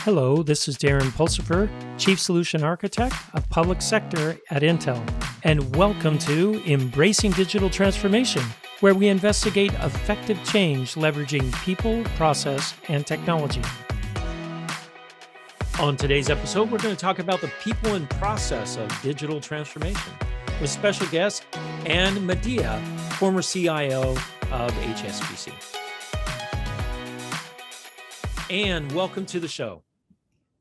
Hello, this is Darren Pulsipher, Chief Solution Architect of Public Sector at Intel, and welcome to Embracing Digital Transformation, where we investigate effective change leveraging people, process, and technology. On today's episode, we're going to talk about the people and process of digital transformation with special guest Ann Madea, former CIO of HSBC. Ann, welcome to the show.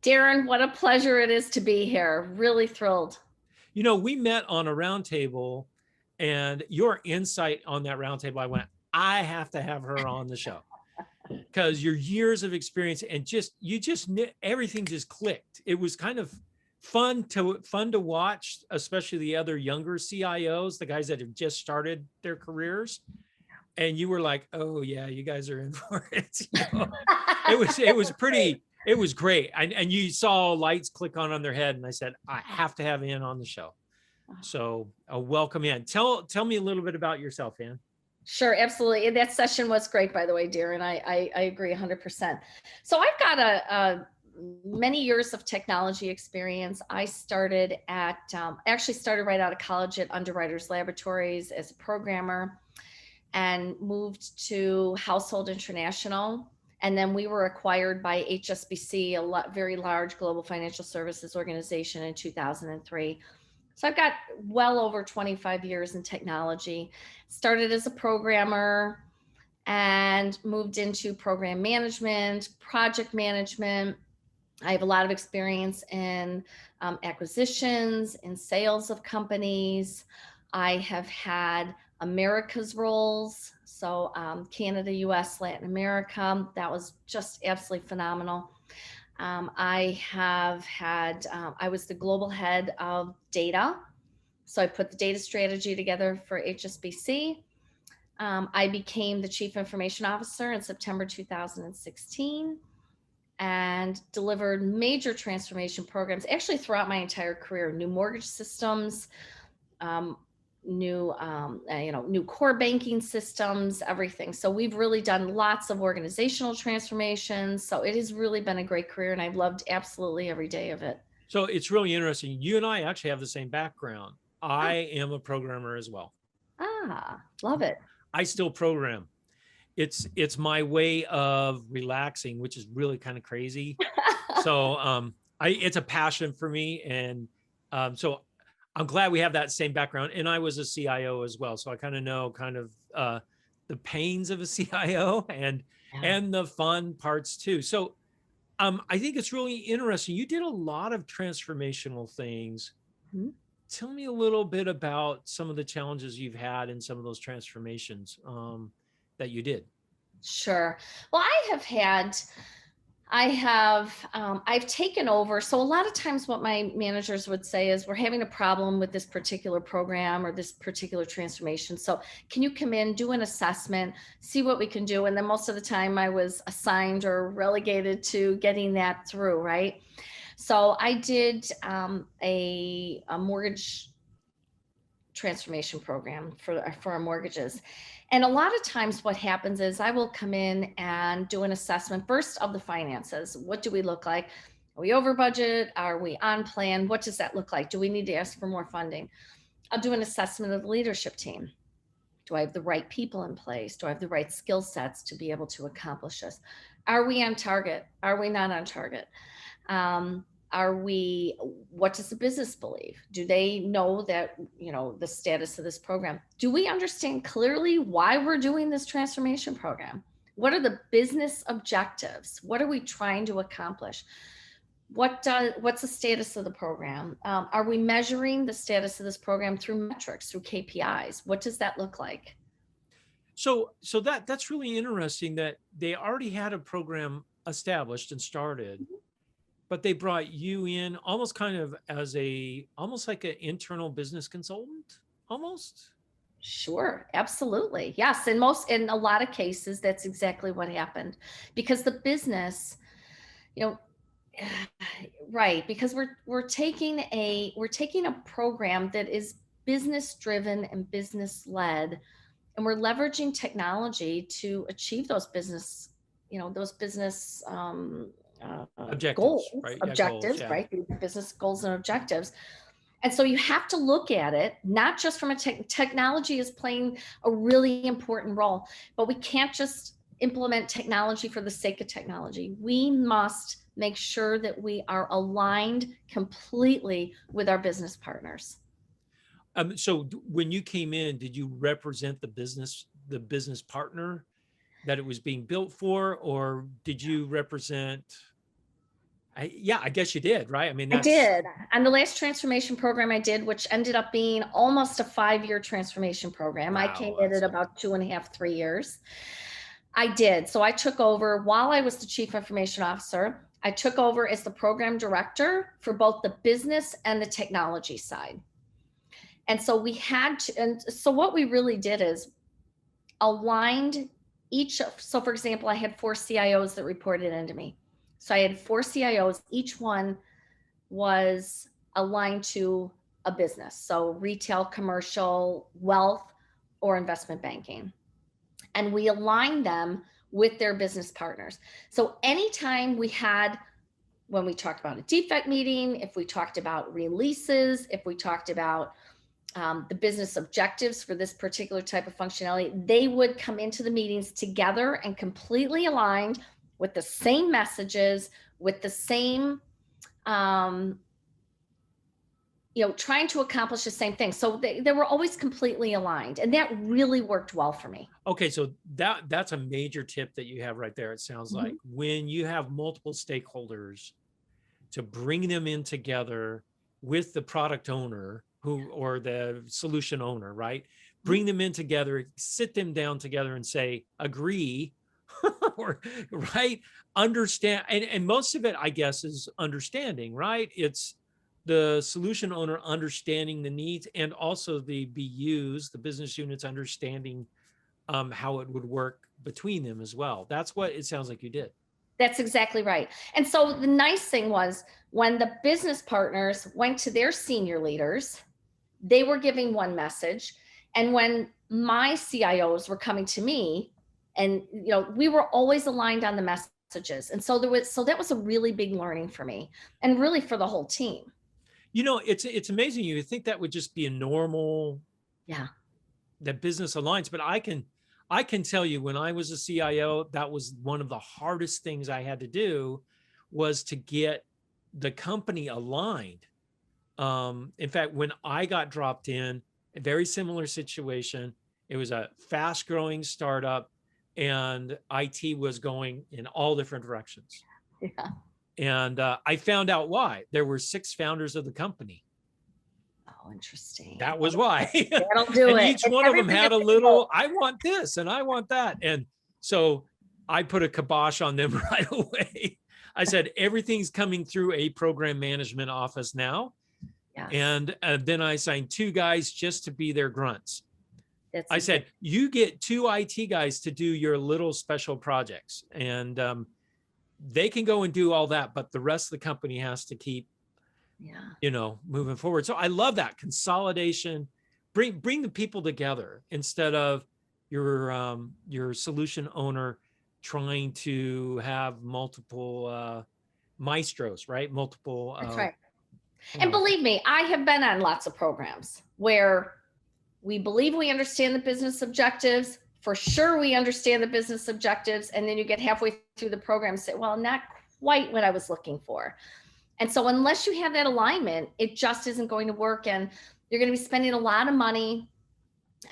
Darren, what a pleasure it is to be here. Really thrilled. You know, we met on a roundtable, and your insight on that roundtable, I went, I have to have her on the show because your years of experience and everything just clicked. It was kind of fun to watch, especially the other younger CIOs, the guys that have just started their careers. And you were like, oh yeah, you guys are in for it. You know? It was great. And you saw lights click on their head. And I said, I have to have Ann on the show. So welcome in. Tell me a little bit about yourself, Ann. Sure, absolutely. That session was great, by the way, Darren. I agree 100%. So I've got a many years of technology experience. I started actually started right out of college at Underwriters Laboratories as a programmer and moved to Household International. And then we were acquired by HSBC, very large global financial services organization in 2003. So I've got well over 25 years in technology. Started as a programmer and moved into program management, project management. I have a lot of experience in acquisitions, in sales of companies. I have had America's roles, so Canada, US, Latin America. That was just absolutely phenomenal. I was the global head of data. So I put the data strategy together for HSBC. I became the Chief Information Officer in September 2016 and delivered major transformation programs, actually throughout my entire career, new mortgage systems, new core banking systems, everything. So we've really done lots of organizational transformations. So it has really been a great career and I've loved absolutely every day of it. So it's really interesting. You and I actually have the same background. I am a programmer as well. Love it. I still program. It's my way of relaxing, which is really kind of crazy. So it's a passion for me. And so I'm glad we have that same background. And I was a CIO as well. So I kind of know the pains of a CIO and the fun parts too. So I think it's really interesting. You did a lot of transformational things. Mm-hmm. Tell me a little bit about some of the challenges you've had in some of those transformations that you did. Sure. Well, I've taken over. So a lot of times what my managers would say is, we're having a problem with this particular program or this particular transformation. So can you come in, do an assessment, see what we can do? And then most of the time I was assigned or relegated to getting that through, right? So I did a mortgage transformation program for our mortgages. And a lot of times what happens is I will come in and do an assessment first of the finances. What do we look like? Are we over budget? Are we on plan? What does that look like? Do we need to ask for more funding? I'll do an assessment of the leadership team. Do I have the right people in place? Do I have the right skill sets to be able to accomplish this? Are we on target? Are we not on target? What does the business believe? Do they know that, the status of this program? Do we understand clearly why we're doing this transformation program? What are the business objectives? What are we trying to accomplish? What's the status of the program? Are we measuring the status of this program through metrics, through KPIs? What does that look like? So that's really interesting that they already had a program established and started. Mm-hmm. But they brought you in almost kind of as almost like an internal business consultant, almost? Sure, absolutely. Yes, in a lot of cases, that's exactly what happened. Because the business, right, because we're taking a program that is business driven and business led, and we're leveraging technology to achieve those business Objectives, goals, right? Yeah, goals. objectives, Yeah. right? Business goals and objectives. And so you have to look at it, not just from a technology is playing a really important role, but we can't just implement technology for the sake of technology. We must make sure that we are aligned completely with our business partners. So when you came in, did you represent the business partner that it was being built for, or did you represent? Yeah, I guess you did, right? I mean, I that's did. On the last transformation program I did, which ended up being almost a 5-year transformation program. I came wow. in at about 2.5, 3 years. I did. So I took over while I was the chief information officer. I took over as the program director for both the business and the technology side. And so we had to, and so what we really did is aligned each. So for example, I had 4 CIOs that reported into me. So I had 4 CIOs, each one was aligned to a business. So retail, commercial, wealth, or investment banking. And we aligned them with their business partners. So anytime we had, when we talked about a defect meeting, if we talked about releases, if we talked about the business objectives for this particular type of functionality, they would come into the meetings together and completely aligned with the same messages, with the same trying to accomplish the same thing. So they were always completely aligned, and that really worked well for me. Okay, so that's a major tip that you have right there. It sounds like when you have multiple stakeholders, to bring them in together with the product owner or the solution owner, right? Bring them in together, sit them down together and say, agree, or right? Understand. And most of it, I guess, is understanding, right? It's the solution owner understanding the needs, and also the BUs, the business units, understanding how it would work between them as well. That's what it sounds like you did. That's exactly right. And so the nice thing was when the business partners went to their senior leaders, they were giving one message. And when my CIOs were coming to me, and we were always aligned on the messages. And so that was a really big learning for me, and really for the whole team. It's amazing. You would think that would just be a normal, that business aligns, but I can tell you, when I was a CIO, that was one of the hardest things I had to do, was to get the company aligned. In fact, when I got dropped in, a very similar situation. It was a fast growing startup, and IT was going in all different directions. Yeah. And I found out why. There were 6 founders of the company. Oh, interesting. That was why. That'll do and it. each one of them had a little, I want this and I want that. And so I put a kibosh on them right away. I said, everything's coming through a program management office now. Yes. And then I assigned 2 guys just to be their grunts. I said, you get 2 IT guys to do your little special projects, and they can go and do all that, but the rest of the company has to keep, moving forward. So I love that consolidation. Bring the people together instead of your solution owner trying to have multiple maestros, right? Multiple. That's right. And believe me, I have been on lots of programs where we believe we understand the business objectives. For sure, we understand the business objectives. And then you get halfway through the program and say, well, not quite what I was looking for. And so unless you have that alignment, it just isn't going to work. And you're going to be spending a lot of money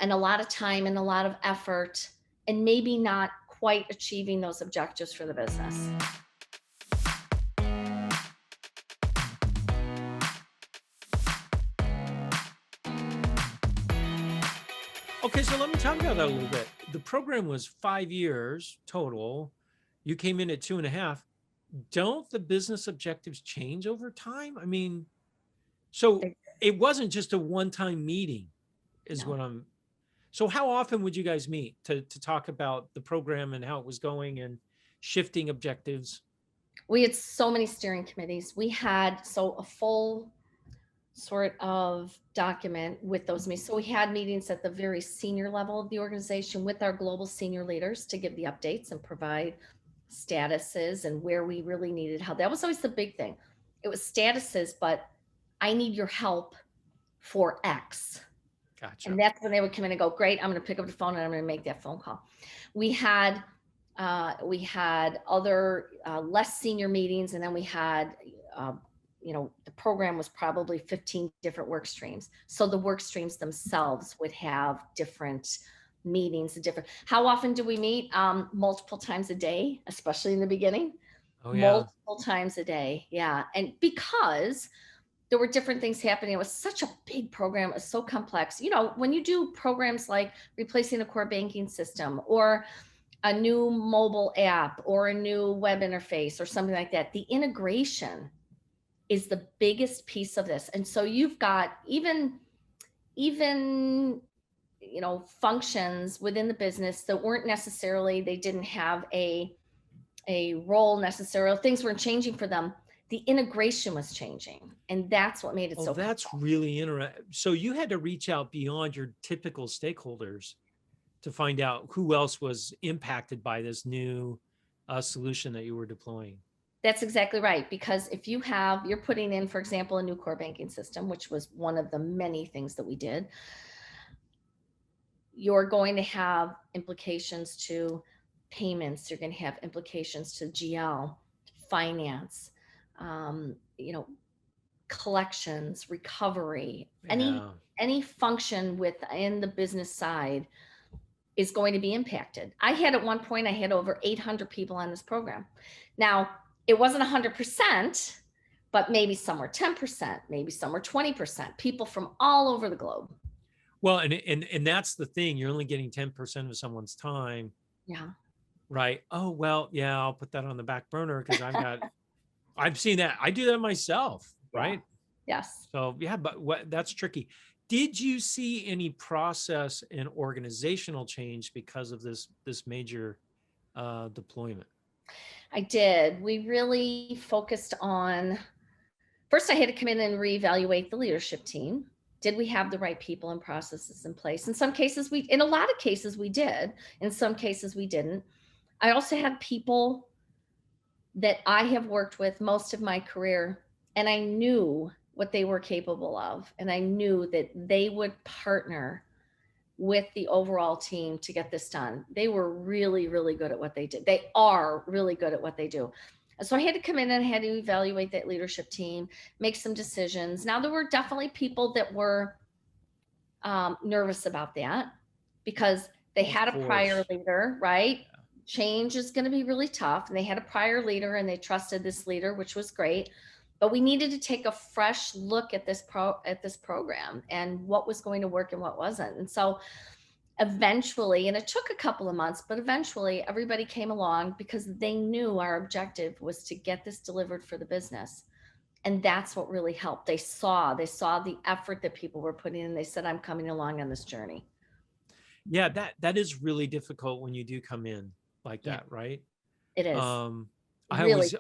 and a lot of time and a lot of effort, and maybe not quite achieving those objectives for the business. Okay, so let me talk about that a little bit. The program was 5 years total. You came in at 2.5. Don't the business objectives change over time? I mean, so it wasn't just a one-time meeting, is what I'm. So how often would you guys meet to talk about the program and how it was going and shifting objectives? We had so many steering committees. We had a full sort of document with those meetings. So we had meetings at the very senior level of the organization with our global senior leaders to give the updates and provide statuses and where we really needed help. That was always the big thing. It was statuses, but I need your help for X. Gotcha. And that's when they would come in and go, great, I'm going to pick up the phone and I'm going to make that phone call. We had other less senior meetings, and then we had, the program was probably 15 different work streams. So the work streams themselves would have different meetings, how often do we meet? Multiple times a day, especially in the beginning. Oh, yeah. Multiple times a day. Yeah. And because there were different things happening. It was such a big program. It was so complex. When you do programs like replacing a core banking system or a new mobile app or a new web interface or something like that, the integration is the biggest piece of this. And so you've got even functions within the business that weren't necessarily, they didn't have a role necessarily, things weren't changing for them. The integration was changing, and that's what made it so that's complex. really interesting. So you had to reach out beyond your typical stakeholders to find out who else was impacted by this new solution that you were deploying. That's exactly right. Because if you're putting in, for example, a new core banking system, which was one of the many things that we did, you're going to have implications to payments. You're going to have implications to GL, finance, collections, recovery, any function within the business side is going to be impacted. At one point, I had over 800 people on this program. Now, it wasn't 100%, but maybe some were 10%, maybe some were 20%, people from all over the globe. Well, and that's the thing. You're only getting 10% of someone's time. Yeah. Right. Oh, well, yeah, I'll put that on the back burner because I've seen that. I do that myself. Right. Yeah. Yes. So yeah, but that's tricky. Did you see any process and organizational change because of this major deployment? I did. We really focused on, first I had to come in and reevaluate the leadership team. Did we have the right people and processes in place? In some cases, in a lot of cases we did. In some cases we didn't. I also had people that I have worked with most of my career, and I knew what they were capable of. And I knew that they would partner with the overall team to get this done. They were really, really good at what they did. They are really good at what they do. So I had to come in and I had to evaluate that leadership team, make some decisions. Now, there were definitely people that were nervous about that because they had a prior leader, right? Yeah. Change is going to be really tough. And they had a prior leader and they trusted this leader, which was great. But we needed to take a fresh look at this program and what was going to work and what wasn't. And so eventually, and it took a couple of months, but eventually everybody came along because they knew our objective was to get this delivered for the business. And that's what really helped. They saw the effort that people were putting in. They said, I'm coming along on this journey. Yeah, that is really difficult when you do come in like that, right? It is.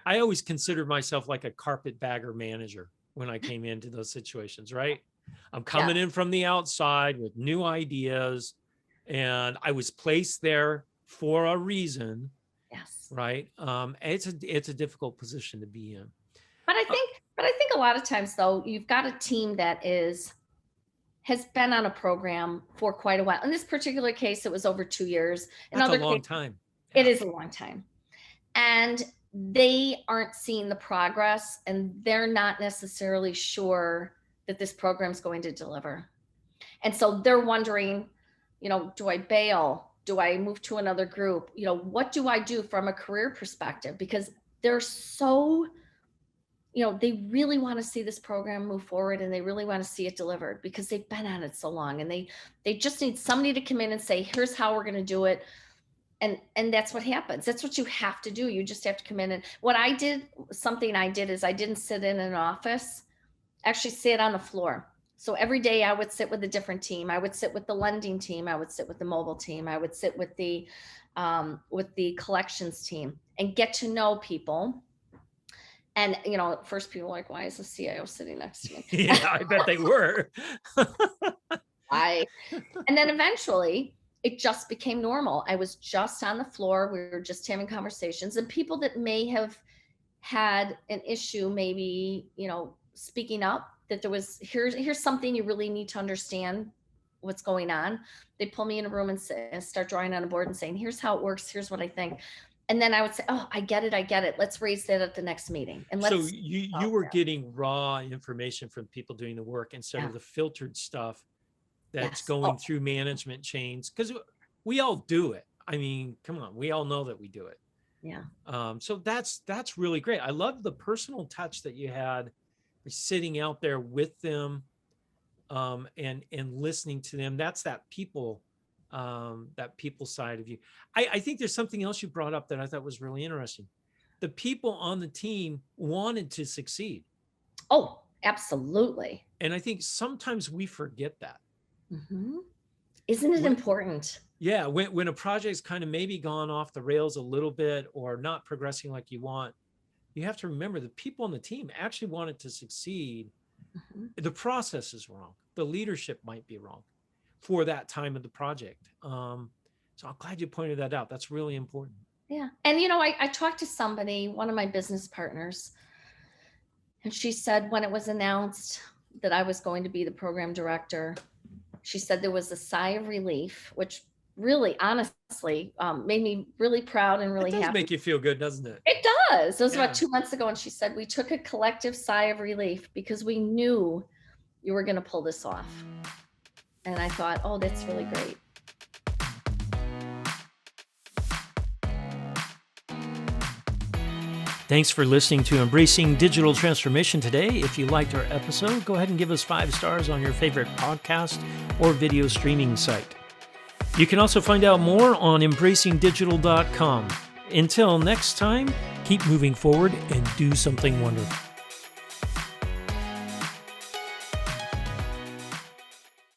I always considered myself like a carpetbagger manager when I came into those situations, right? I'm coming in from the outside with new ideas, and I was placed there for a reason. Yes. Right. It's a difficult position to be in. But I think a lot of times though, you've got a team that has been on a program for quite a while. In this particular case, it was over 2 years. That's a long time. Yeah. It is a long time. And they aren't seeing the progress, and they're not necessarily sure that this program is going to deliver. And so they're wondering, do I bail? Do I move to another group? What do I do from a career perspective? Because they're so, they really want to see this program move forward, and they really want to see it delivered because they've been at it so long, and they just need somebody to come in and say, here's how we're going to do it. And that's what happens. That's what you have to do. You just have to come in. And something I did is I didn't sit in an office, actually sit on the floor. So every day I would sit with a different team. I would sit with the lending team. I would sit with the mobile team. I would sit with the collections team and get to know people. And, at first people were like, why is the CIO sitting next to me? Yeah, I bet they were. And then eventually, it just became normal. I was just on the floor. We were just having conversations, and people that may have had an issue, maybe, speaking up, that there was, here's something you really need to understand what's going on. They pull me in a room and start drawing on a board and saying, here's how it works. Here's what I think. And then I would say, oh, I get it. Let's raise that at the next meeting. And so you were getting raw information from people doing the work instead of the filtered stuff that's going through management chains, because we all do it. I mean, come on, we all know that we do it. Yeah. So that's really great. I love the personal touch that you had, sitting out there with them, and listening to them. That's that people side of you. I think there's something else you brought up that I thought was really interesting. The people on the team wanted to succeed. Oh, absolutely. And I think sometimes we forget that. Mm-hmm. Isn't it important? Yeah. When a project's kind of maybe gone off the rails a little bit or not progressing like you want, you have to remember the people on the team actually wanted to succeed. Mm-hmm. The process is wrong. The leadership might be wrong for that time of the project. So I'm glad you pointed that out. That's really important. Yeah. And, I talked to somebody, one of my business partners, and she said when it was announced that I was going to be the program director, she said there was a sigh of relief, which really, honestly, made me really proud and really happy. It does make you feel good, doesn't it? It does. It was about 2 months ago. And she said, we took a collective sigh of relief because we knew you were going to pull this off. And I thought, oh, that's really great. Thanks for listening to Embracing Digital Transformation today. If you liked our episode, go ahead and give us 5 stars on your favorite podcast or video streaming site. You can also find out more on embracingdigital.com. Until next time, keep moving forward and do something wonderful.